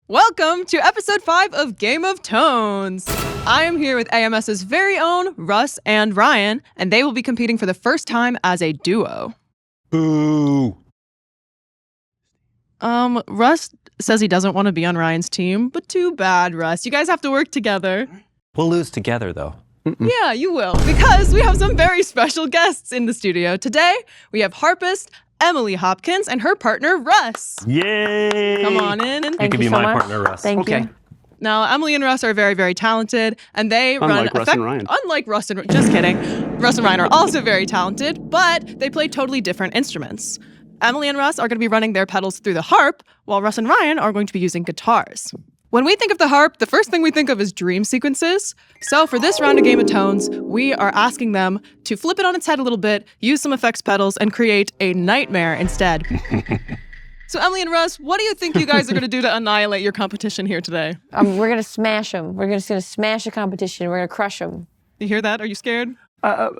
Welcome to episode 5 of Game of Tones. I am here with AMS's very own Russ and Ryan, and they will be competing for the first time as a duo. Boo! Russ says he doesn't want to be on Ryan's team, but too bad, Russ. You guys have to work together. We'll lose together, though. Yeah, you will, because we have some very special guests in the studio. Today, we have harpist Emily Hopkins and her partner, Russ. Yay! Come on in. You can be my partner, Russ. Thank you. Now, Emily and Russ are very, very talented, and they Unlike Russ and Ryan. Unlike Russ and just kidding. Russ and Ryan are also very talented, but they play totally different instruments. Emily and Russ are going to be running their pedals through the harp, while Russ and Ryan are going to be using guitars. When we think of the harp, the first thing we think of is dream sequences. So for this round of Game of Tones, we are asking them to flip it on its head a little bit, use some effects pedals, and create a nightmare instead. So Emily and Russ, what do you think you guys are going to do to annihilate your competition here today? We're going to smash them. We're just going to smash the competition. We're going to crush them. You hear that? Are you scared? That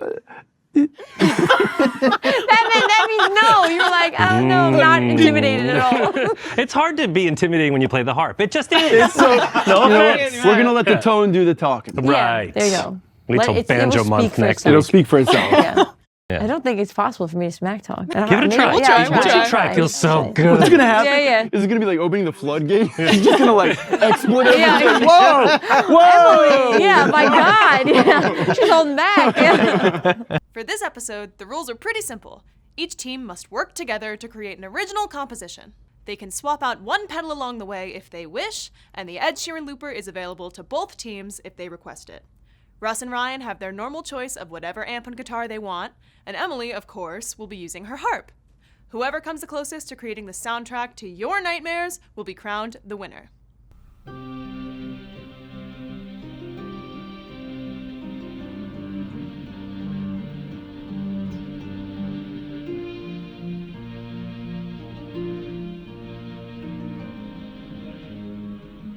means no. You're like, I don't know, I'm not intimidated at all. It's hard to be intimidating when you play the harp. It just is. So, we're going to let the tone do the talking. Right. Yeah, there you go. Wait till Banjo Month next It'll week. speak for itself. Yeah. Yeah. I don't think it's possible for me to smack talk. Give it a try. We'll try. We'll try. It feels so good. What's going to happen? Yeah. Is it going to be like opening the floodgate? It's just going to like explode everything. Yeah. Whoa! Whoa! Emily, yeah, my God. Yeah. She's holding back. Yeah. For this episode, the rules are pretty simple. Each team must work together to create an original composition. They can swap out one pedal along the way if they wish, and the Ed Sheeran looper is available to both teams if they request it. Russ and Ryan have their normal choice of whatever amp and guitar they want, and Emily, of course, will be using her harp. Whoever comes the closest to creating the soundtrack to your nightmares will be crowned the winner.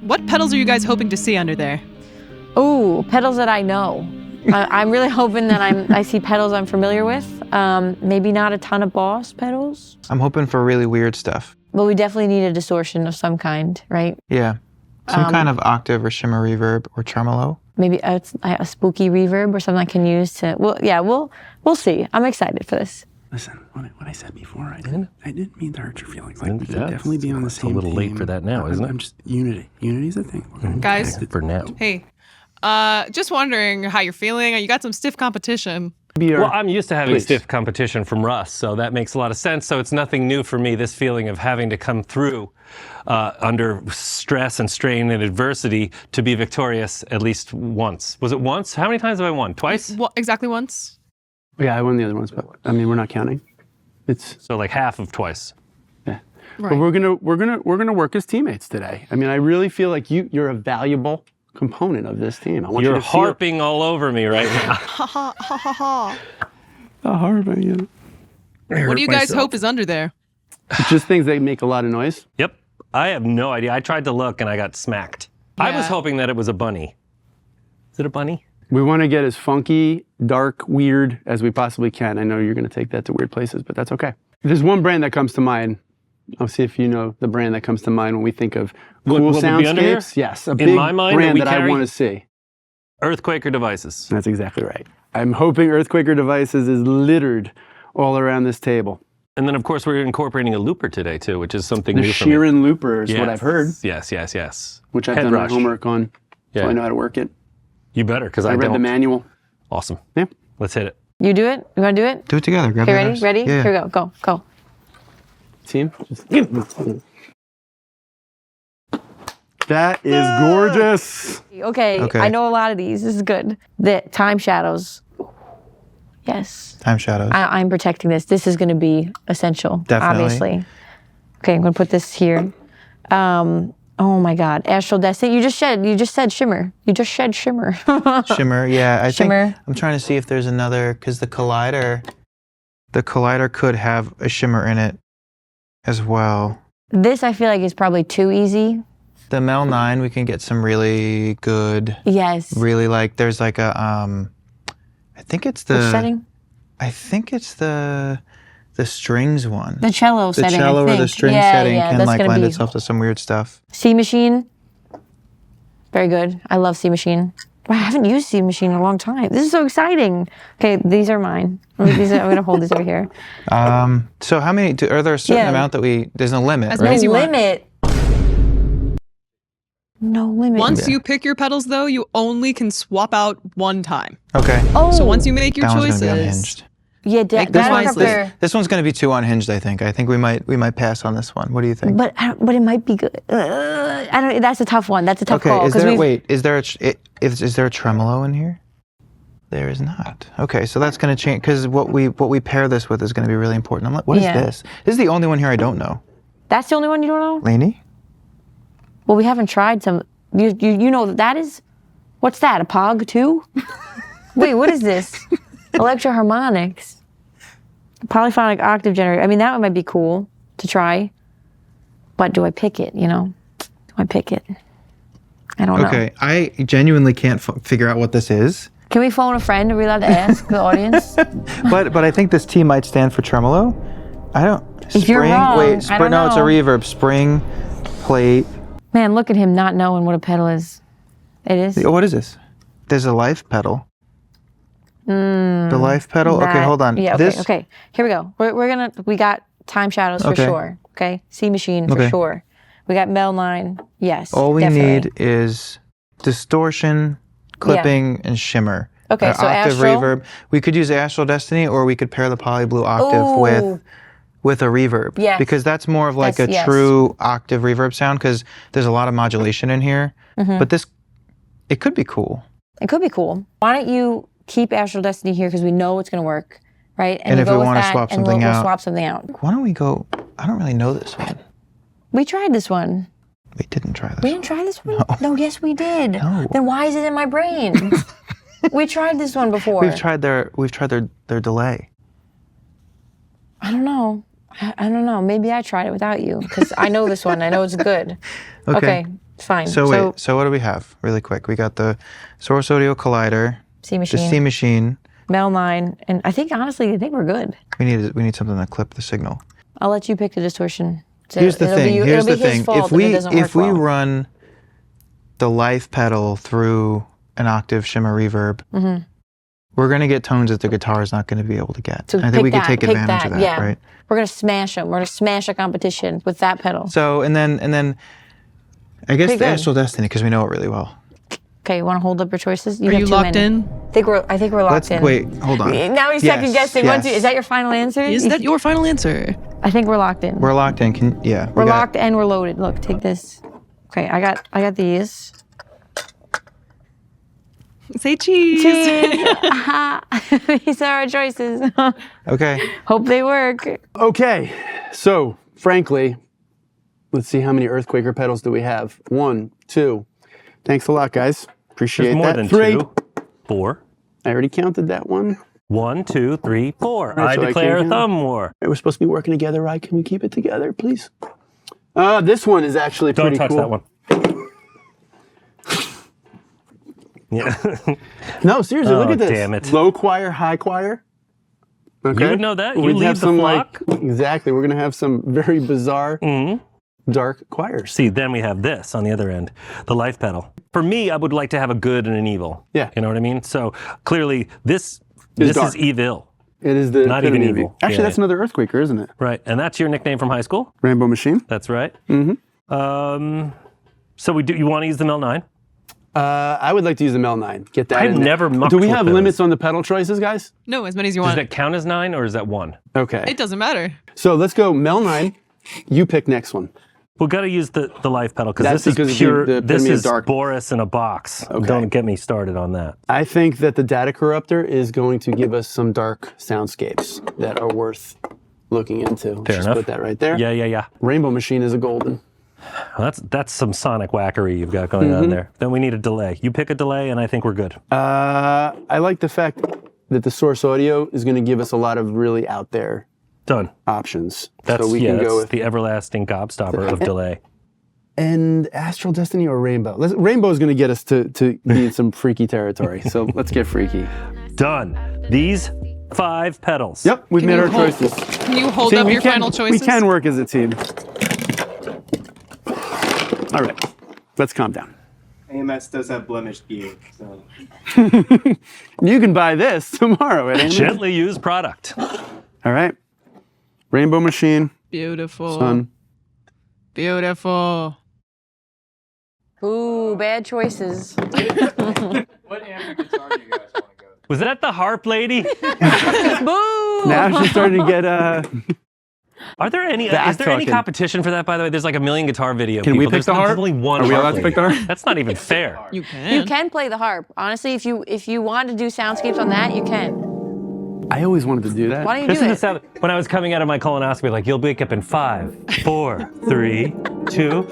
What pedals are you guys hoping to see under there? Ooh, pedals that I know. I'm really hoping that I see pedals I'm familiar with. Maybe not a ton of Boss pedals. I'm hoping for really weird stuff. But we definitely need a distortion of some kind, right? Yeah. Some kind of octave or shimmer reverb or tremolo. Maybe a spooky reverb or something I can use to. Well, yeah, we'll see. I'm excited for this. Listen, what I said before, I didn't mean to hurt your feelings. Like, we can definitely be on the same It's a little late for that now, isn't it? I'm just, unity. Unity's a thing. Guys, For now. hey, just wondering how you're feeling. You got some stiff competition. Well, I'm used to having stiff competition from Russ, so that makes a lot of sense. So it's nothing new for me, this feeling of having to come through under stress and strain and adversity to be victorious at least once. Was it once? How many times have I won? Twice? Well, exactly once. Yeah, I won the other ones, but I mean, we're not counting. It's So like half of twice. yeah. Right. But we're gonna work as teammates today. I mean, I really feel like you're a valuable component of this team. I want You're you to feel harping all over me right now. Ha ha ha ha ha. the harping. You know. What do you guys hope is under there? It's just things that make a lot of noise. Yep. I have no idea. I tried to look and I got smacked. I was Yeah. hoping that it was a bunny. Is it a bunny? We want to get as funky, dark, weird as we possibly can. I know you're going to take that to weird places, but that's okay. There's one brand that comes to mind. I'll see if you know the brand that comes to mind when we think of cool Will it be under here? soundscapes. Yes, a big my mind, brand we that I carry- want to see. Earthquaker Devices. That's exactly right. I'm hoping Earthquaker Devices is littered all around this table. And then, of course, we're incorporating a looper today, too, which is something The new for me. Sheeran looper is what I've heard, Yes. which I've Head done rush. my homework on, so Yeah. I know how to work it. You better, because I I read don't. the manual. Awesome. Yeah. Let's hit it. You do it? You want to do it? Do it together. Grab Okay, your ready? guitars. Ready? Yeah. Here we go. Go. Team? That is gorgeous. Okay, Okay. I know a lot of these. This is good. The time shadows. Yes. Time shadows. I'm protecting this. This is going to be essential, Definitely. obviously. Okay, I'm going to put this here. Oh my God, Astral Destiny. You just said shimmer. You just shed shimmer. Shimmer. Yeah. I Shimmer. think I'm trying to see if there's another, because the collider could have a shimmer in it as well. This I feel like is probably too easy. The Mel 9, we can get some really good, Yes. really like, there's like a, I think it's the, Which setting? I think it's the the strings one. The cello The setting, cello I or think. the string Yeah, setting yeah, can that's like gonna lend be itself to some weird stuff. C Machine. Very good. I love C Machine. Wow, I haven't used C Machine in a long time. This is so exciting. Okay, these are mine. I'm gonna hold these over here. So how many? Are there a certain Yeah. amount that there's no limit, As right? many as you want. Limit. No limit. Once you pick your pedals, though, you only can swap out one time. Okay. Oh. So once you make your That one's choices, gonna be unhinged. Yeah, Make that this is one- fair. This one's going to be too unhinged. I think we might pass on this one. What do you think? But it might be good. I don't. That's a tough one. That's a tough Okay. call. Is 'cause there we've- is there a tremolo in here? There is not. Okay, so that's going to change because what we pair this with is going to be really important. I'm like, what is Yeah. this? This is the only one here I don't know. That's the only one you don't know? Laney? Well, we haven't tried some. You know that is. What's that? A Pog 2? Wait, what is this? Electro-Harmonix. Polyphonic octave generator. I mean, that one might be cool to try. But do I pick it? Do I pick it? I don't know. Okay, I genuinely can't figure out what this is. Can we phone a friend? Are we allowed to ask the audience? But I think this T might stand for tremolo. I don't. If you're wrong, wait, I don't no, it's a know. reverb. Spring, plate. Man, look at him not knowing what a pedal is. It is. Oh, what is this? There's a life pedal. The life pedal. Okay, That- hold on. Yeah. Okay. This, Okay. Here we go. We got Time Shadows for Okay. sure. Okay. C Machine for Okay. sure. We got Mel 9. Yes. All we definitely. need is distortion, clipping, and shimmer. Okay, so octave Astral? reverb. We could use Astral Destiny, or we could pair the Poly Blue octave Ooh. with a reverb. Yes. Because that's more of like Yes. true octave reverb sound. Because there's a lot of modulation in here. Mm-hmm. But it could be cool. It could be cool. Why don't you keep Astral Destiny here because we know it's going to work, right? And you if go we with wanna that, swap and something we'll out- swap something out. Why don't we go? I don't really know this one. We tried this one. We didn't try this. We didn't try this one? No, yes, we did. No. Then why is it in my brain? We tried this one before. We've tried their delay. I don't know. I don't know. Maybe I tried it without you because I know this one. I know it's good. Okay, fine. So wait, so what do we have? Really quick. We got the Source Audio Collider, C the Machine, C Machine. Mel 9, and I think honestly, we're good. We need something to clip the signal. I'll let you pick the distortion. So Here's the thing. It'll be his fault if it doesn't work If we well. run the life pedal through an octave shimmer reverb, we're gonna get tones that the guitar is not gonna be able to get. So I think pick we can that, take pick advantage of that, yeah. right? We're gonna smash them. We're gonna smash a competition with that pedal. So and then I guess Pretty the good. Astral Destiny because we know it really well. Okay, you want to hold up your choices? are have you too locked many. in? I think we're locked Let's in. wait. Hold on. Now he's Yes, second guessing. yes. Is that your final answer? Is that your final answer? I think we're locked in. We're locked in. We're locked and we're loaded. Look, take this. Okay, I got these. Say cheese. These are our choices. Okay. Hope they work. Okay, so frankly, let's see how many Earthquaker pedals do we have. 1, 2. Thanks a lot, guys. Appreciate There's more that. than 3. 2. 4. I already counted that one. 1, 2, 3, 4. Right, I so I declare can't count. thumb war. We're supposed to be working together, right? Can we keep it together, please? This one is actually Don't pretty touch cool. that one. Yeah. No, seriously, look Oh, at this. damn it. Low choir, high choir. Okay. You would know that. You We'd lead have the some, flock. exactly. We're going to have some very bizarre, dark choirs. See, then we have this on the other end, the life pedal. For me, I would like to have a good and an evil. Yeah. You know what I mean? So clearly, this dark. is evil. It is the Not even epitome of evil. Actually, Yeah. that's another Earthquaker, isn't it? Right. And that's your nickname from high school? Rainbow Machine. That's right. Mm-hmm. So you want to use the Mel 9? I would like to use the Mel 9. Get that I've in there. never mucked Do we with have those. limits on the pedal choices, guys? No, as many as you Does want. that count as 9 or is that 1? Okay. It doesn't matter. So let's go Mel 9. You pick next one. We've got to use the life pedal because That's this because is it's pure. the This epitome of is dark. Boris in a box. Okay. Don't get me started on that. I think that the data corruptor is going to give us some dark soundscapes that are worth looking into. Fair Just enough. put that right there. Yeah. Rainbow Machine is a golden. Well, that's some sonic whackery you've got going on there. Then we need a delay. You pick a delay, and I think we're good. I like the fact that the Source Audio is going to give us a lot of really out there Done. options. That's so we can that's go with the everlasting gobstopper of delay. and Astral Destiny or Rainbow. Rainbow is going to get us to be in some freaky territory. So let's get freaky. Done. These 5 pedals. Yep, we've made you our hold- choices. Can you hold See, up we your can- final choices? We can work as a team. All right, let's calm down. AMS does have blemished gear, so. You can buy this tomorrow at AMS. Gently used product. All right. Rainbow Machine, Beautiful. Sunn. Beautiful. Ooh, bad choices. What amp guitar do you guys want to go? Was that the Harp Lady? Boo! Now she's starting to get Are there any? Back Is there any talking. competition for that? By the way, there's like a million guitar video. Can people. we pick There's the not- harp? There's only one. Are we harp allowed to pick the lady. harp? That's not even fair. You can. You can play the harp. Honestly, if you want to do soundscapes on that, you can. I always wanted to do that. Why don't you This do is it? the sound when I was coming out of my colonoscopy. Like, you'll wake up in 5, 4, 3, 2.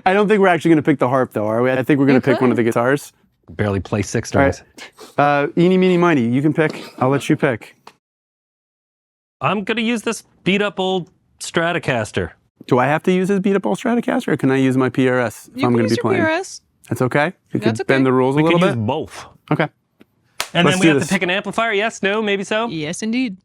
I don't think we're actually going to pick the harp, though, are we? I think we're going to pick one of the guitars. Barely play 6 All strings. right. Eeny, meeny, miny. You can pick. I'll let you pick. I'm gonna use this beat up old Stratocaster. Do I have to use this beat up old Stratocaster, or can I use my PRS if You I'm can going to use be your playing? PRS. That's okay? You can That's okay. bend the rules a We little can bit? use both. Okay. And Let's then we do have this. to pick an amplifier. Yes, no, maybe so. Yes, indeed.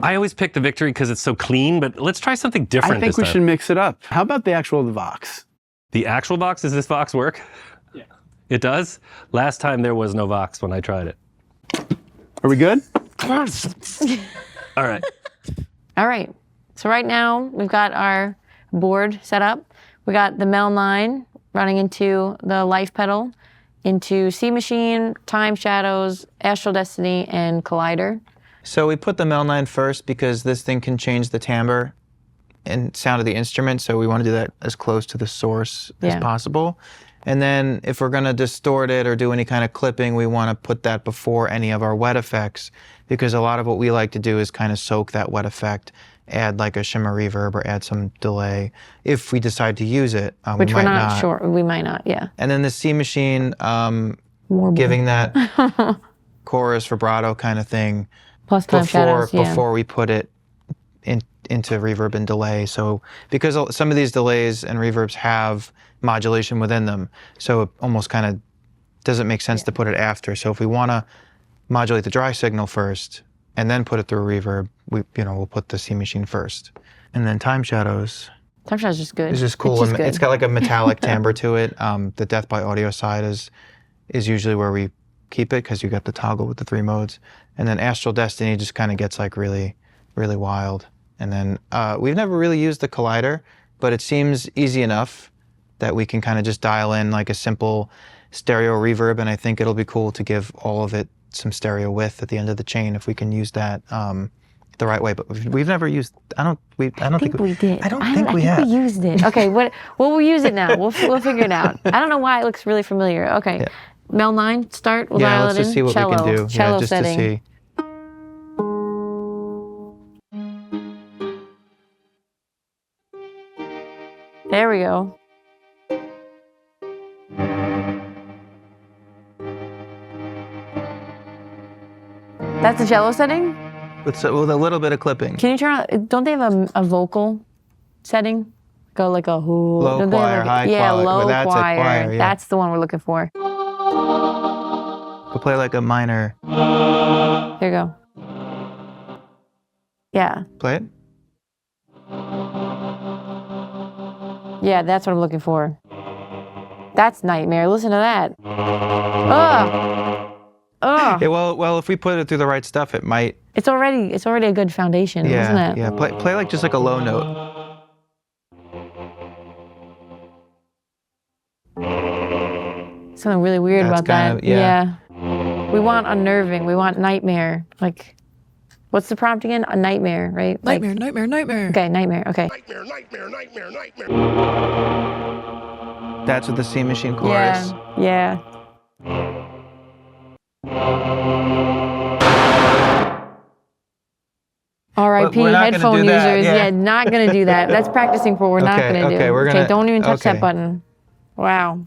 I always pick the Victory because it's so clean. But let's try something different I think this we time. should mix it up. How about the actual Vox? The actual Vox. Does this Vox work? Yeah. It does. Last time there was no Vox when I tried it. Are we good? All right. All right. So right now we've got our board set up. We got the Mel 9 running into the Life pedal, into C Machine, Time Shadows, Astral Destiny, and Collider. So we put the Mel 9 first because this thing can change the timbre and sound of the instrument, so we want to do that as close to the source as Yeah. possible. And then if we're going to distort it or do any kind of clipping, we want to put that before any of our wet effects, because a lot of what we like to do is kind of soak that wet effect, add like a shimmer reverb or add some delay if we decide to use it. Which we we're might not sure. We might not, yeah. And then the C Machine, More giving that chorus vibrato kind of thing plus Time Shadows, yeah. before we put it into reverb and delay. So because some of these delays and reverbs have modulation within them, so it almost kind of doesn't make sense to put it after. So if we want to modulate the dry signal first and then put it through a reverb, we'll put the C Machine first. And then Time Shadows Time Shadows is just good. is just cool. It's just good. It's got like a metallic timbre to it. The Death by Audio side is usually where we keep it because you got the toggle with the 3 modes. And then Astral Destiny just kind of gets like really, really wild. And then we've never really used the Collider, but it seems easy enough that we can kind of just dial in like a simple stereo reverb, and I think it'll be cool to give all of it some stereo width at the end of the chain if we can use that the right way. But we've never used. I don't think we did. I don't think we have. We used it. Okay, we'll use it now. We'll figure it out. I don't know why it looks really familiar. Okay, Yeah. Mel 9, start. We'll Yeah, dial let's it just in. see what Cello, we can do. Cello Yeah, just setting. to see. There we go. That's the cello setting? With a little bit of clipping. Can you turn on, don't they have a vocal setting? Go like a whoo. Low Don't they have choir, high yeah, choir. low Well, that's a choir. choir, yeah. That's the one we're looking for. We'll play like a minor. Here you go. Yeah. Play it. Yeah, that's what I'm looking for. That's Nightmare. Listen to that. Ugh. Ugh. Yeah, well, if we put it through the right stuff, it might. It's already a good foundation, isn't Yeah, it? yeah. Play like just like a low note. Something really weird That's about that. kind of- yeah. We want unnerving. We want nightmare. Like, what's the prompt again? A nightmare, right? Like- Nightmare, nightmare, nightmare. Okay, nightmare. Okay. That's with the C Machine chorus. Yeah. R.I.P. We're not gonna headphone do that, users. yeah. Yeah, not gonna do that. That's practicing for what we're not Okay, gonna do. okay, we're gonna- don't even touch okay. that button. Wow.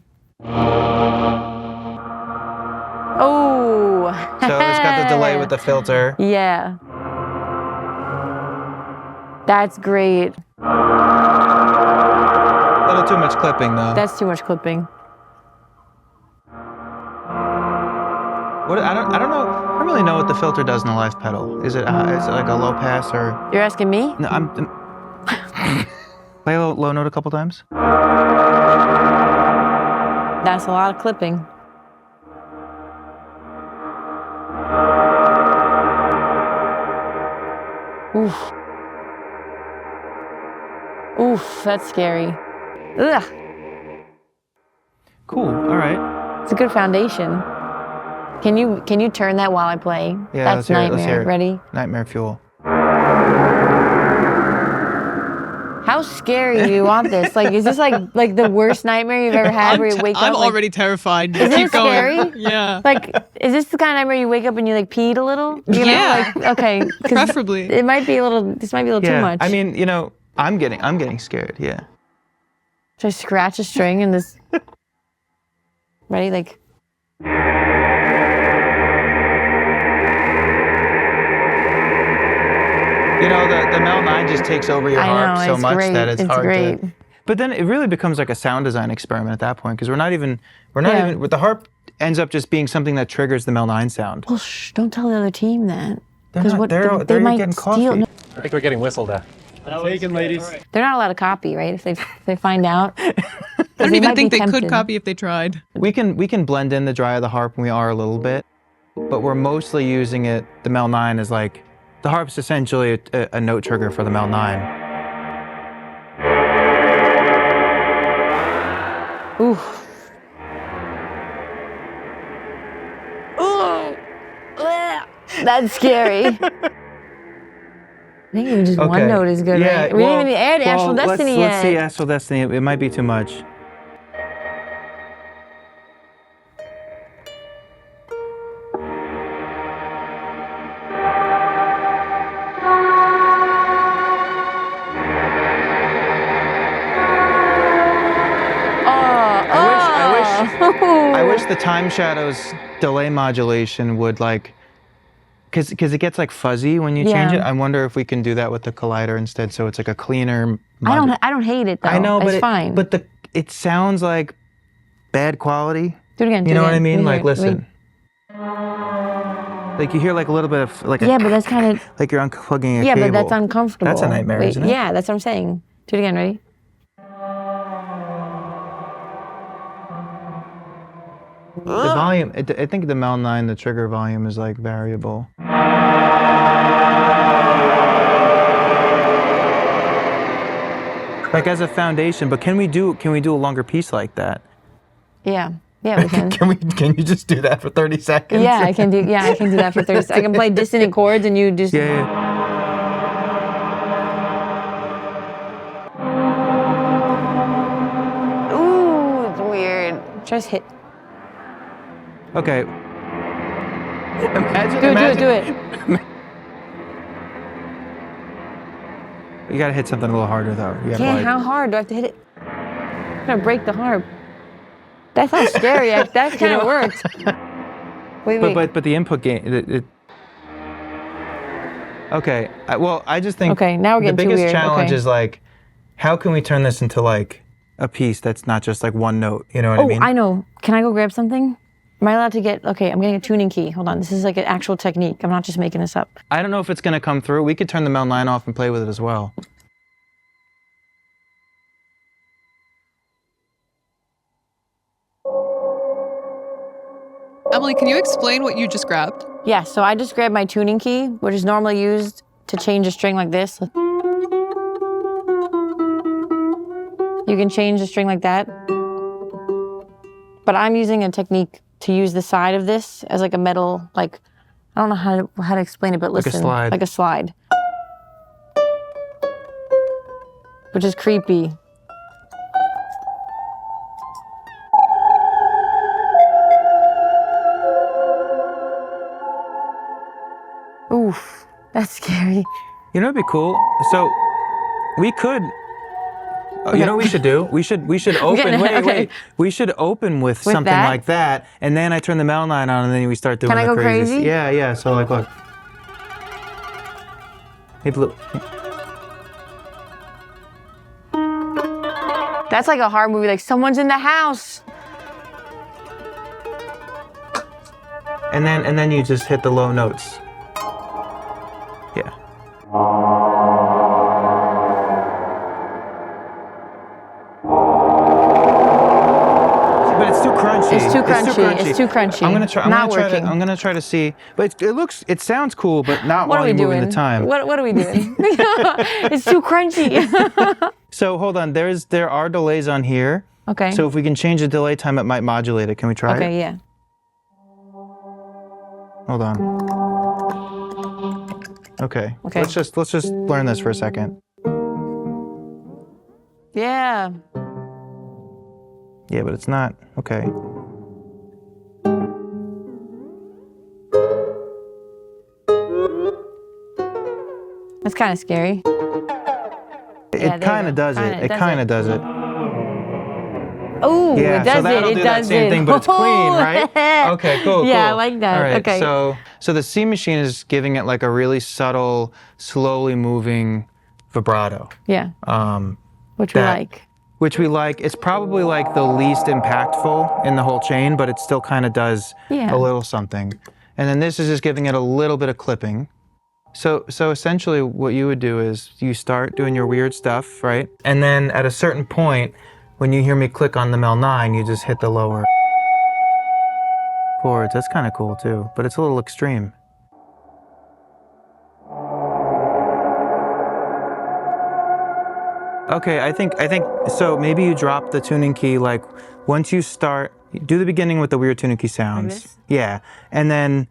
Oh. So it's got the delay with the filter. Yeah. That's great. A little too much clipping though. That's too much clipping. What I don't know don't really know what the filter does in the left pedal. Is it like a low pass or? You're asking me? No, play a low note a couple times. That's a lot of clipping. Oof. Oof, that's scary. Ugh. Cool. All right. It's a good foundation. Can you turn that while I play? Yeah, That's let's hear it, let's Nightmare. hear it. Ready? Nightmare Fuel. How scary do you want this? Like, is this like the worst nightmare you've ever had where you wake up? I'm like, already terrified. Is Keep it going. scary? Yeah. Like, is this the kind of nightmare you wake up and you like peed a little? You know, Yeah. like, okay. 'Cause Preferably. It might be a little. This might be a little too much. I mean, you know, I'm getting scared. Yeah. Should I scratch a string and this? Ready? Like. You know, the Mel 9 just takes over your harp so much that it's hard great. to. But then it really becomes like a sound design experiment at that point because we're not even the harp ends up just being something that triggers the Mel 9 sound. Well, shh! Don't tell the other team that. They're 'Cause not- what they're they might getting steal. coffee. No, I think we're getting whistled at. Taken, ladies. they're not allowed to copy, right? If they find out. I don't They even might think be they could tempted. copy if they tried. We can blend in the dry of the harp, and we are a little bit, but we're mostly using it. The Mel 9 is like the harp's essentially a note trigger for the Mel 9. Ooh. Ooh. That's scary. I think even just one note is good, right? We didn't even add Astral Destiny yet. Let's see Astral Destiny. It might be too much. I wish the Time Shadows delay modulation would like, because it gets like fuzzy when you change it. I wonder if we can do that with the Collider instead, so it's like a cleaner. I don't hate it though. I know, but it's fine. But it sounds like bad quality. Do it again. You know what I again. mean? Like, Wait. listen. Like you hear like a little bit of like. Yeah, but that's kind of. Like you're unplugging a Yeah, cable. but that's uncomfortable. That's a nightmare, isn't it? Yeah, that's what I'm saying. Do it again. Ready? The volume. I think the Mel 9, the trigger volume is like variable. Like as a foundation, but can we do a longer piece like that? Yeah. Yeah, we can. Can you just do that for 30 seconds? Yeah, I can do that for 30 seconds. I can play dissonant chords and you just. Yeah. Ooh, it's weird. Just hit. Okay. Imagine. Do it. You gotta hit something a little harder though. You gotta, Yeah, like, how hard do I have to hit it? I'm gonna break the harp. That sounds scary. That kind of worked. Wait. But the input gain. Okay. I just think. Okay, now we're getting the too biggest weird. challenge Okay. is like, how can we turn this into like a piece that's not just like one note? You know what I mean? I know. Can I go grab something? Am I allowed to get? Okay, I'm getting a tuning key. Hold on. This is like an actual technique. I'm not just making this up. I don't know if it's gonna come through. We could turn the Mel 9 off and play with it as well. Emily, can you explain what you just grabbed? Yeah. So I just grabbed my tuning key, which is normally used to change a string like this. You can change a string like that. But I'm using a technique to use the side of this as like a metal, like, I don't know how to explain it, but listen. Like a slide. Like a slide. Which is creepy. Oof, that's scary. You know, it'd be cool. So, we could. You know what we should do? We should open. Wait. We should open with something that? like that, and then I turn the Mel 9 on, and then we start doing. Can I the go crazies. crazy? Yeah. So like, look. Hey, Blue. That's like a horror movie, like someone's in the house. and then you just hit the low notes. Yeah. But it's too crunchy. It's too crunchy. It's too crunchy. I'm gonna try. Not working. I'm gonna try to see. But it sounds cool, but not What while are we you're moving doing? the time. What are we doing? It's too crunchy. So hold on. There are delays on here. Okay. So if we can change the delay time, it might modulate it. Can we try it? Okay, yeah. Hold on. Okay. Okay. Let's just learn this for a second. Yeah. Yeah, but it's not. Okay. That's kind of scary. It kind of does it. It kind of does it. Oh, Yeah, it does so that'll it. do It that does same it. thing, but it's clean, right? Okay, cool. Yeah, I cool. like that. All right, Okay. So the C machine is giving it like a really subtle, slowly moving vibrato. Yeah. Which we that- like. Which we like. It's probably like the least impactful in the whole chain, but it still kind of does Yeah. a little something. And then this is just giving it a little bit of clipping. So essentially what you would do is you start doing your weird stuff, right? And then at a certain point, when you hear me click on the Mel 9, you just hit the lower chords. That's kind of cool too, but it's a little extreme. Okay, I think so maybe you drop the tuning key like once you start, do the beginning with the weird tuning key sounds. Like this? Yeah. And then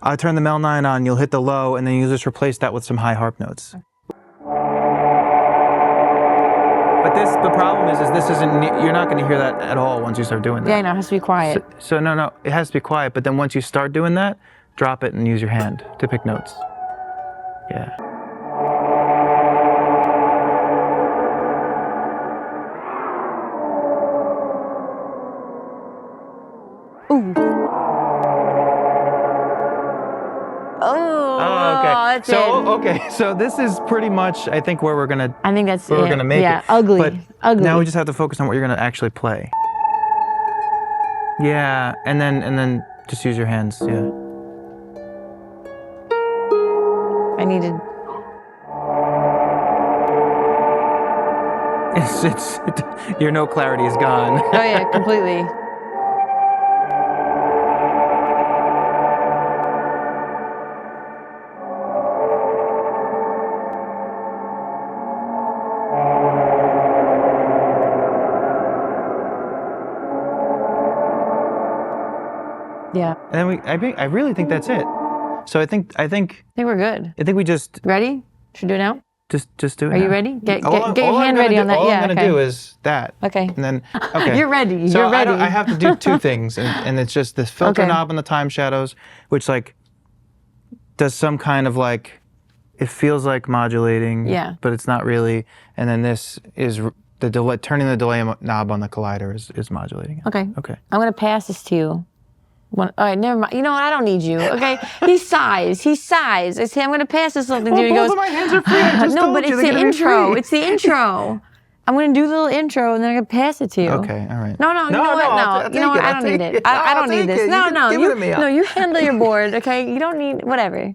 I'll turn the Mel 9 on, you'll hit the low, and then you just replace that with some high harp notes. But the problem is this isn't, you're not going to hear that at all once you start doing that. Yeah, I know. It has to be quiet. So no, it has to be quiet, but then once you start doing that, drop it and use your hand to pick notes. Yeah. That's it. So this is pretty much, I think, where we're gonna. I think that's where we're gonna make yeah, it. ugly. But ugly. now we just have to focus on what you're gonna actually play. Yeah, and then just use your hands. Yeah. I needed. Your note clarity is gone. Oh yeah, completely. Yeah. And then I really think that's it. So I think I think we're good. we just Ready? Should we do it now? just do it. Are you now. ready? Get All your I'm hand gonna ready do- on that. All Yeah. I'm gonna Okay. do is that. Okay. And then okay. You're ready. So You're ready. I have to do two things, and it's just this filter Okay. knob on the time shadows, which like does some kind of like, it feels like modulating, Yeah. but it's not really. And then this is the delay, turning the delay knob on the collider is modulating it. Okay. Okay. I'm gonna pass this to you. All right, never mind. You know what? I don't need you. Okay. He sighs. I say, I'm gonna pass this something to you. He both goes, of my hands are free. I just no, told but you it's they're the gonna be intro. free. It's the intro. I'm gonna do the little intro and then I'm gonna pass it to you. Okay. All right. No, you know what? I'll You know what? take I it, don't need I'll it. take I I'll don't need take this. it. No, You can give it to me. no, you handle your board, okay? You don't need whatever.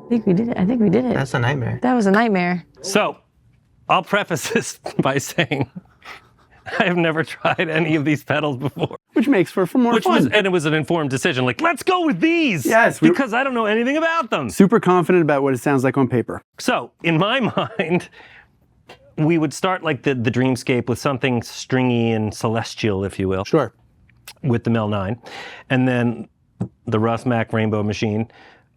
think we did it. I think we did it. That's a nightmare. That was a nightmare. So, I'll preface this by saying I have never tried any of these pedals before. Which makes for more fun. And it was an informed decision. Like, let's go with these. Yes. Because I don't know anything about them. Super confident about what it sounds like on paper. So, in my mind, we would start like the Dreamscape with something stringy and celestial, if you will. Sure. With the Mel 9. And then the Russ Mac Rainbow Machine.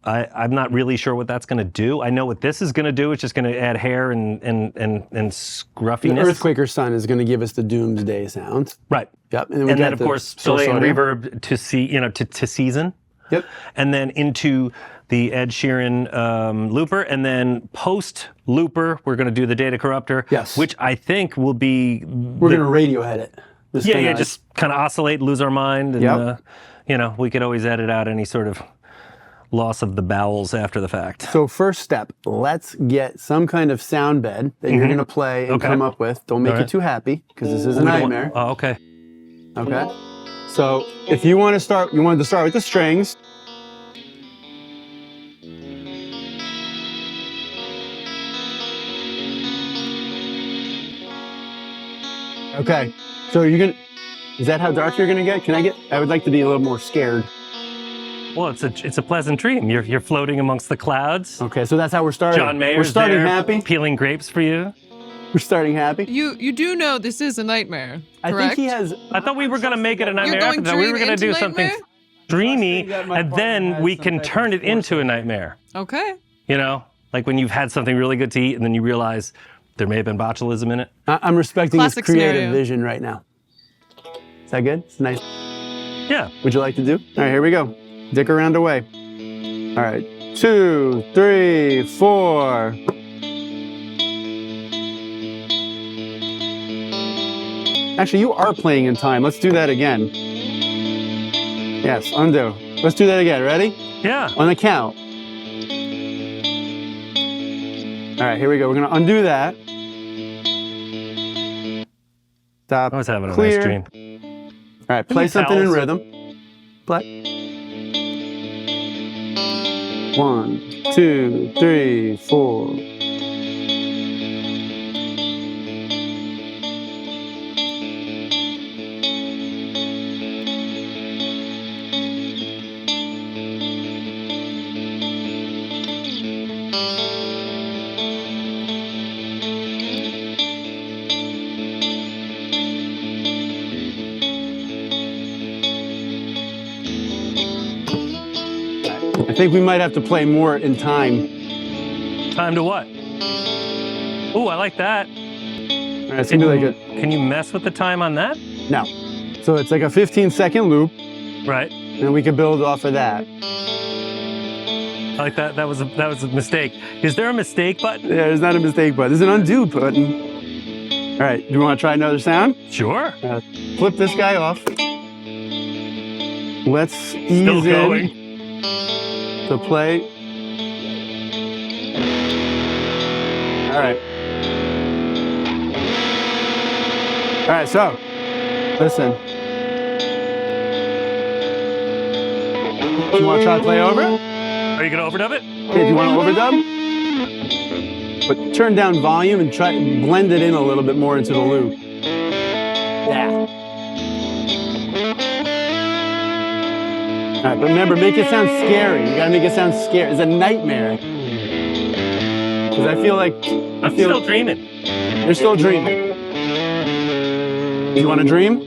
I'm not really sure what that's going to do. I know what this is going to do. It's just going to add hair and scruffiness. The Earthquaker Sunn is going to give us the doomsday sound. Right. Yep. And then, of course, delay and reverb to see, to season. Yep. And then into the Ed Sheeran looper, and then post looper, we're going to do the Data Corruptor. Yes. Which I think will be. We're going to Radiohead it. Just kind of oscillate, lose our mind, and we could always edit out any sort of loss of the bowels after the fact. So first step, let's get some kind of sound bed that you're going to play and come up with. Don't make it too happy, because this is a nightmare. Oh, okay. Okay. So if you want to start, you wanted to start with the strings. Okay. So is that how dark you're going to get? I would like to be a little more scared. Well, it's a pleasant dream. You're floating amongst the clouds. Okay, so that's how we're starting. John Mayer's we're starting there, happy. Peeling grapes for you. We're starting happy. You do know this is a nightmare, correct? I think he has. I thought we were going to make it a nightmare You're after going that. We were dream going to do into something nightmare? dreamy, and then we can turn it into a nightmare. Okay. Like when you've had something really good to eat, and then you realize there may have been botulism in it. I'm respecting Classic his creative scenario. vision right now. Is that good? It's nice. Yeah. Would you like to do? All right, here we go. Dick around away. All right, 2, 3, 4. Actually, you are playing in time. Let's do that again. Yes, undo. Let's do that again. Ready? Yeah. On the count. All right, here we go. We're going to undo that. Stop. I was having a Clear. nice dream. All right, play something in towels? rhythm. Play. 1, 2, 3, 4. I think we might have to play more in time. Time to what? Ooh, I like that. All right, it's gonna be like Can you mess with the time on that? no. So it's like a 15-second loop, Right. and we can build off of that. I like that. That was a mistake. Is there a mistake button? Yeah, there's not a mistake button. There's an undo button. All right, do you want to try another sound? Sure. Flip this guy off. Let's ease Still in going. to play. All right. All right, so listen. Do you want to try to play over? Are you gonna overdub it? Okay, do you want to overdub? But turn down volume and try to blend it in a little bit more into the loop. Yeah. All right, but remember, make it sound scary. You gotta make it sound scary. It's a nightmare. Because I feel like I'm still dreaming. you're still dreaming. Do you want to dream?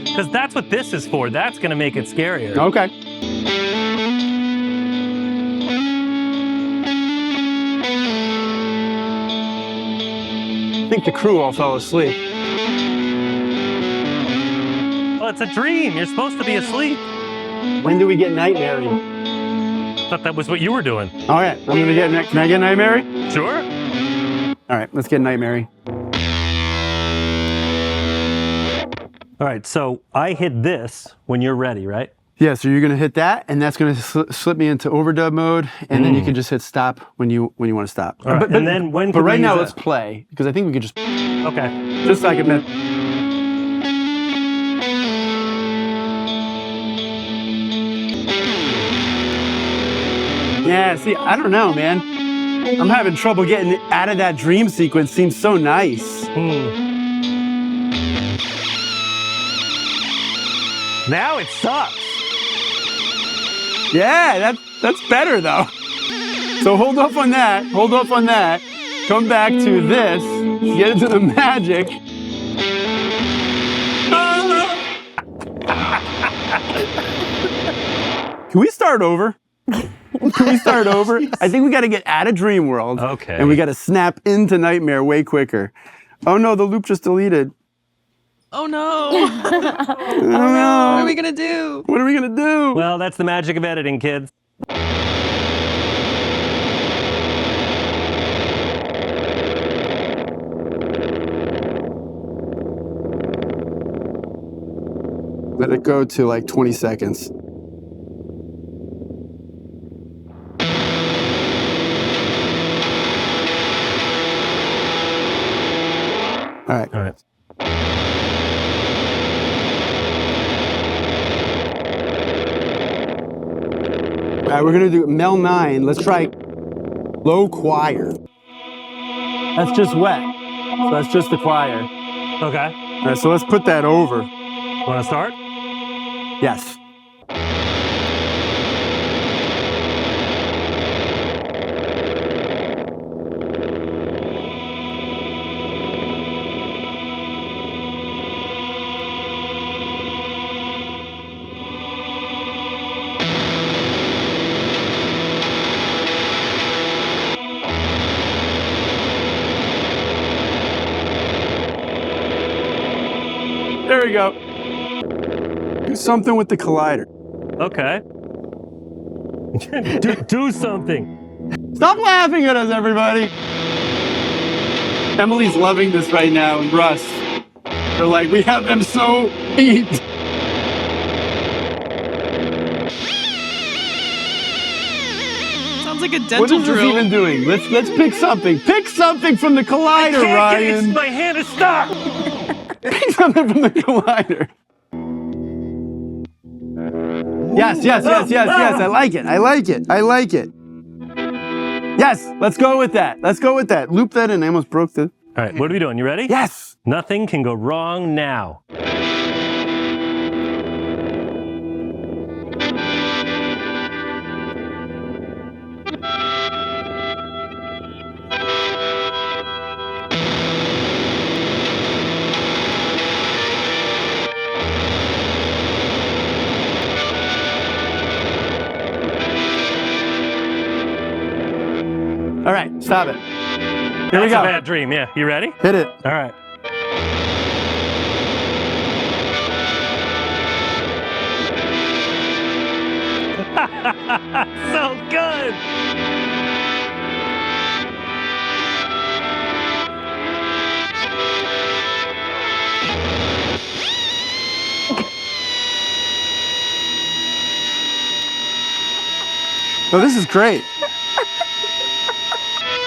Because that's what this is for. That's gonna make it scarier. Okay. I think the crew all fell asleep. Well, it's a dream. You're supposed to be asleep. When do we get nightmare? I thought that was what you were doing. All right, I'm gonna get. Can I get nightmare? Sure. All right, let's get nightmare. All right. So I hit this when you're ready, right? Yeah, so you're gonna hit that, and that's gonna slip me into overdub mode, and then you can just hit stop when you want to stop. All right, and then when But can we right now, use let's that? play because I think we could just Okay. just like a minute. Yeah, see, I don't know, man. I'm having trouble getting out of that dream sequence. Seems so nice. Now it sucks. Yeah, that's better though. So hold off on that. Hold off on that. Come back to this. Get into the magic. Can we start over? Can we start over? I think we got to get out of Dream World. Okay. And we got to snap into Nightmare way quicker. Oh no, the loop just deleted. Oh no. Oh no. What are we gonna do? What are we gonna do? Well, that's the magic of editing, kids. Let it go to like 20 seconds. All right. All right. All right, we're gonna do Mel 9. Let's try low choir. That's just wet. So that's just the choir. Okay. All right, so let's put that over. Want to start? Yes. There we go. Do something with the collider. Okay. do something. Stop laughing at us, everybody. Emily's loving this right now, and Russ. They're like, we have them so beat. Sounds like a dental What is this drill. even doing? Let's pick something. Pick something from the collider, Ryan. My hand is stuck. Pick something from the collider. Yes. I like it. Yes, let's go with that. Loop that in. I almost broke the... All right, what are we doing? You ready? Yes. Nothing can go wrong now. All right, stop it. Here we That's go. a bad dream, yeah. You ready? Hit it. All right. So good! Oh, this is great.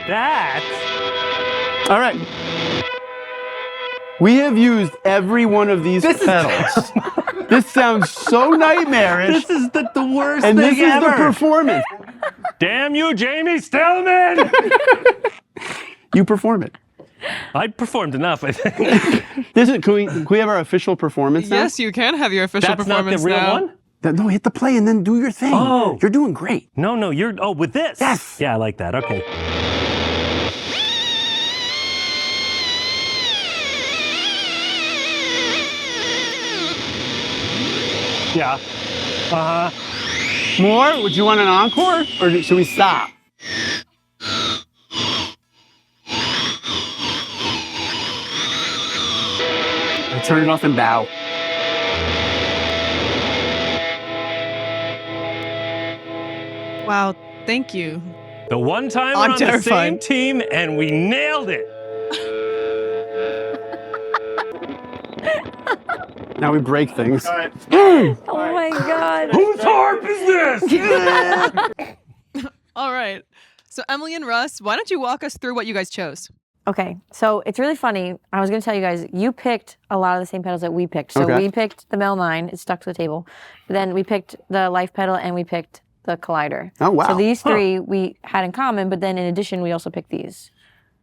That All right. We have used every one of these pedals. This sounds so nightmarish. this is the worst And thing this is ever. the performance. Damn you, Jamie Stillman! You perform it. I performed enough, I think. Can we have our official performance now? Yes, you can have your official That's not the performance real now. one? No, hit the play and then do your thing. Oh. You're doing great. No, you're. Oh, with this? Yes. Yeah, I like that. Okay. Yeah. More? Would you want an encore? Or should we stop? Turn it off and bow. Wow, thank you. The one time I'm we're on the same terrified. team and we nailed it. Now we break things. Oh my God. Whose harp is this? All right. So Emily and Russ, why don't you walk us through what you guys chose? Okay, so it's really funny. I was going to tell you guys, you picked a lot of the same pedals that we picked. So Okay. we picked the Mel 9, it's stuck to the table. Then we picked the Life pedal and we picked the collider. Oh, wow. So these three we had in common, but then in addition, we also picked these.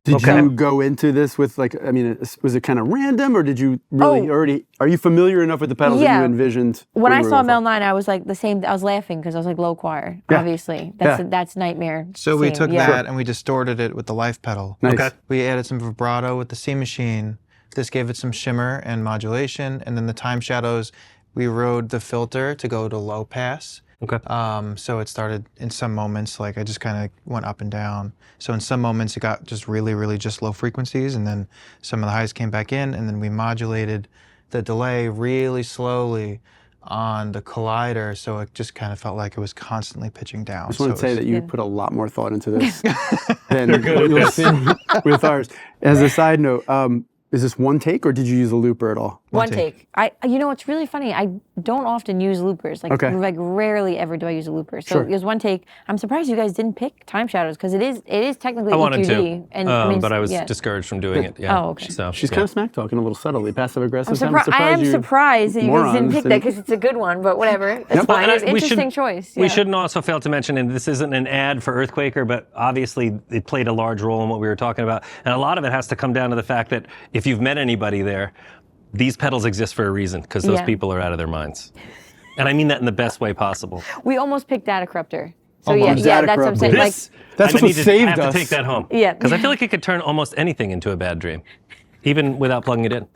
Did you go into this with was it kind of random, or did you really are you familiar enough with the pedals that you envisioned? When I saw Mel 9, I was like I was laughing because I was like low choir, obviously. That's nightmare. So we took that and we distorted it with the life pedal. Nice. Okay. We added some vibrato with the C machine. This gave it some shimmer and modulation, and then the time shadows, we rode the filter to go to low pass. Okay. So it started in some moments, like I just kind of went up and down. So in some moments it got just really, really just low frequencies, and then some of the highs came back in, and then we modulated the delay really slowly on the collider, so it just kind of felt like it was constantly pitching down. I just want to say that you put a lot more thought into this than you'll see with ours. As a side note, is this one take, or did you use a looper at all? One take. You know, it's really funny. I don't often use loopers. Like rarely ever do I use a looper. So it was one take. I'm surprised you guys didn't pick time shadows because it is technically I wanted EQD. to, but I was discouraged from doing it. Yeah. Oh, okay. So, she's kind of smack talking a little subtly, passive aggressive. I am surprised that you guys didn't pick that because it's a good one. But whatever, that's fine. It's an interesting choice. We shouldn't also fail to mention, and this isn't an ad for Earthquaker, but obviously it played a large role in what we were talking about, and a lot of it has to come down to the fact that if you've met anybody there, these pedals exist for a reason because those people are out of their minds. And I mean that in the best way possible. We almost picked Data Corruptor. So Almost. that's what I'm saying. That's what saved us. I have to take that home. Yeah. Because I feel like it could turn almost anything into a bad dream, even without plugging it in.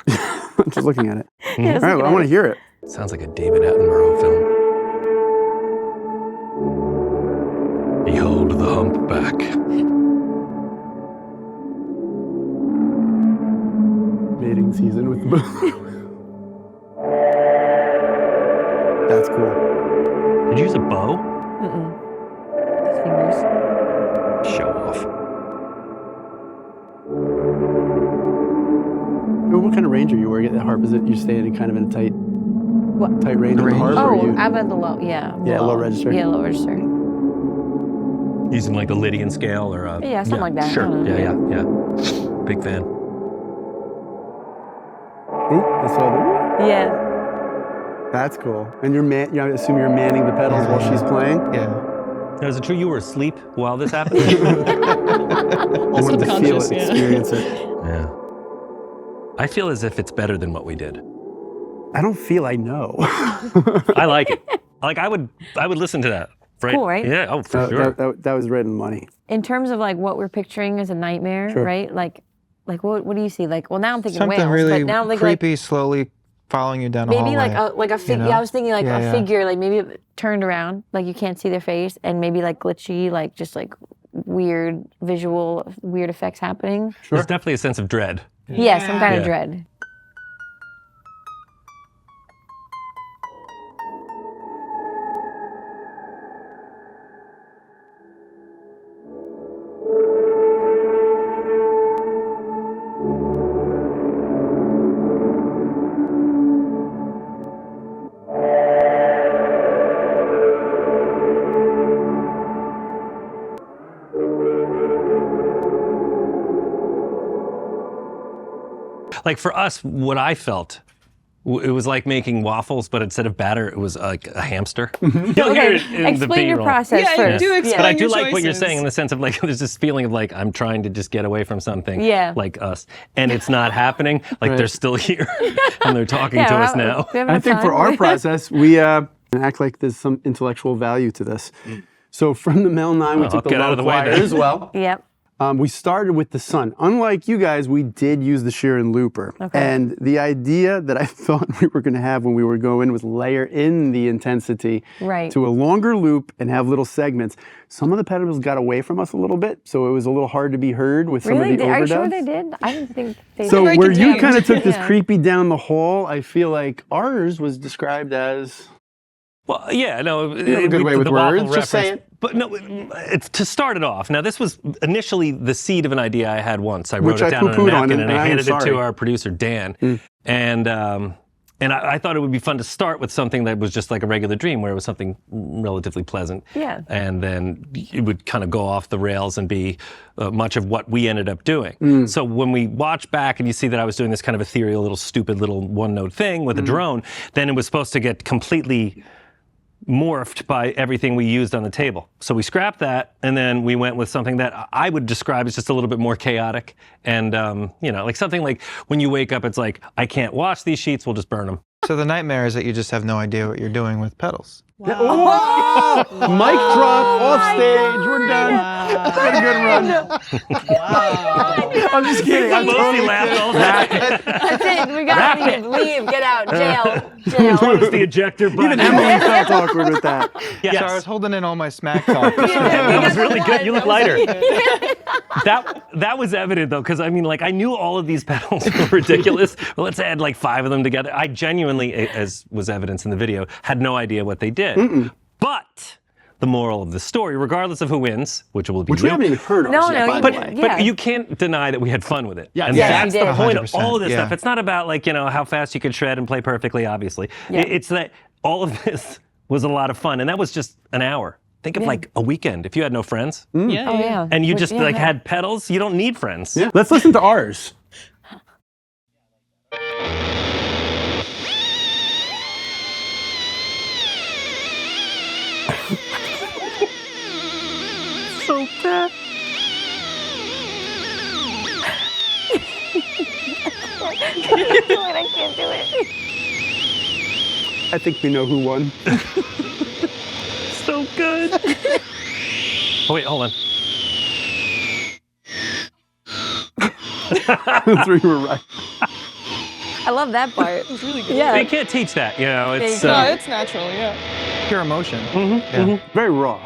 Just looking at it. All right, well, I want to hear it. Sounds like a David Attenborough film. Behold the humpback. Mating season with the That's cool. Did you use a bow? His fingers. Show off. What kind of range are you working at the harp? Is it you staying in kind of in a tight range on the harp? Oh, I'm at the low, low register. Yeah, low register. Using like the Lydian scale or something like that. Sure. Yeah. Big fan. Ooh, I saw that. Yeah. That's cool. And I assume you're manning the pedals while she's playing? Yeah. Now, is it true you were asleep while this happened? I wanted to feel it, experience it. Yeah. I feel as if it's better than what we did. I don't feel I know. I like it. Like I would listen to that. Right? Cool, right? Yeah, oh, for sure. That was right in the money. In terms of like what we're picturing as a nightmare, right? Like what do you see? Like, well, now I'm thinking something whales, really but now I'm thinking creepy, slowly following you down a hallway. Maybe like a figure. You know? I was thinking like a figure, like maybe turned around, like you can't see their face, and maybe like glitchy, like just like weird visual, weird effects happening. Sure. There's definitely a sense of dread. Yeah, some kind of dread. Like for us, what I felt, it was like making waffles, but instead of batter, it was like a hamster. You'll hear it in the explain your B-roll. process first. Do explain But I do your like what you're choices. saying in the sense of like there's this feeling of like I'm trying to just get away from something like us, and it's not happening. Like they're still here and they're talking to us now. I think for our process, we act like there's some intellectual value to this. So from the Mel 9, we took the low choir as well. Yep. We started with the Sunn. Unlike you guys, we did use the Sheeran looper. Okay. And the idea that I thought we were going to have when we were going was layer in the intensity to a longer loop and have little segments. Some of the pedals got away from us a little bit, so it was a little hard to be heard with some of the overdubs. Are you sure they did? I didn't think they did. So where you kind of took this creepy down the hall, I feel like ours was described as... Well, yeah, no. You have a good way with words, just say it. But no, it's to start it off. Now, this was initially the seed of an idea I had once. I wrote it down on a napkin and I handed it to our producer, Dan. And I thought it would be fun to start with something that was just like a regular dream, where it was something relatively pleasant. Yeah. And then it would kind of go off the rails and be much of what we ended up doing. So when we watch back and you see that I was doing this kind of ethereal, little stupid little one-note thing with a drone, then it was supposed to get completely morphed by everything we used on the table. So we scrapped that, and then we went with something that I would describe as just a little bit more chaotic. And, you know, like something like when you wake up, it's like, I can't wash these sheets, we'll just burn them. So the nightmare is that you just have no idea what you're doing with pedals. Wow. Oh! Mic drop off stage. We're done. Had a good run. Wow. I'm just kidding. I mostly laughed all that. That's it. We gotta leave, get out, jail. What was the ejector button? Even Emily felt awkward with that. Yes. So I was holding in all my smack talk. That was really good. You look lighter. That was evident though, because I mean, like I knew all of these pedals were ridiculous. Well, let's add like 5 of them together. I genuinely, as was evidence in the video, had no idea what they did. But the moral of the story, regardless of who wins, which will be we haven't even heard of yet, by the way. But you can't deny that we had fun with it. Yeah, and yes, that's the point of 100%, all of this yeah. stuff. It's not about like, you know, how fast you could shred and play perfectly, obviously. Yeah. It's that all of this was a lot of fun. And that was just an hour. Think of like a weekend if you had no friends. Yeah. Oh, yeah. And you just like had pedals, you don't need friends. Yeah. Let's listen to ours. So bad. I can't do it. I think we know who won. So good. Oh wait, hold on. The 3 were right. I love that part. It was really good. Yeah. You can't teach that, you know. It's No, it's natural, yeah. Pure emotion. Very raw.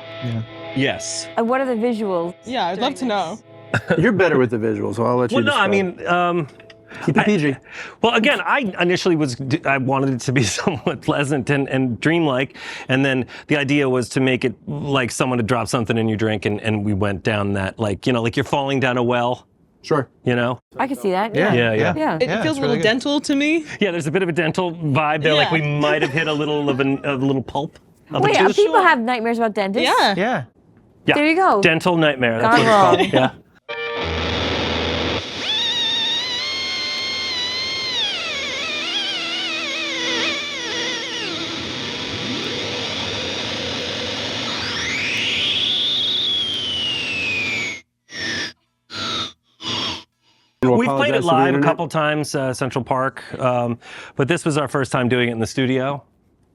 yes. What are the visuals? Yeah, I'd love to know. You're better with the visuals, so I'll let you Well, no, I describe. mean, Keep it PG. well, again, I initially I wanted it to be somewhat pleasant and dreamlike, and then the idea was to make it like someone had dropped something in your drink, and we went down that, like, you know, like you're falling down a well, Sure. you know? I can see that. Yeah. Yeah. It Yeah, feels it's a little really good. dental to me. Yeah, there's a bit of a dental vibe there, like Yeah. we might have hit a little of a little pulp of Wait, a tooth. people have nightmares about dentists? Yeah. Yeah. Yeah. There you go. Dental nightmare, that's Gone what wrong. it's called. Yeah. We've played it live a couple times, Central Park, but this was our first time doing it in the studio,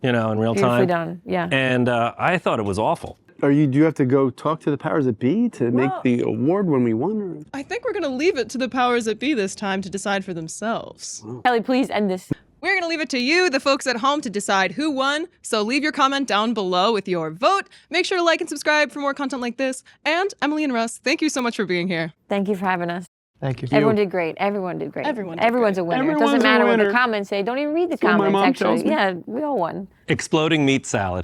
you know, in real Beautifully time. done. Yeah. And I thought it was awful. Do you have to go talk to the powers that be to make the award when we won? Or? I think we're going to leave it to the powers that be this time to decide for themselves. Kelly, please end this. We're going to leave it to you, the folks at home, to decide who won. So leave your comment down below with your vote. Make sure to like and subscribe for more content like this. And Emily and Russ, thank you so much for being here. Thank you for having us. Thank you. Everyone did great. Everyone did great. Everyone's a winner. Everyone's it doesn't a matter what the winner. comments say. Don't even read the what my comments, mom actually. tells me. Yeah, we all won. Exploding meat salad.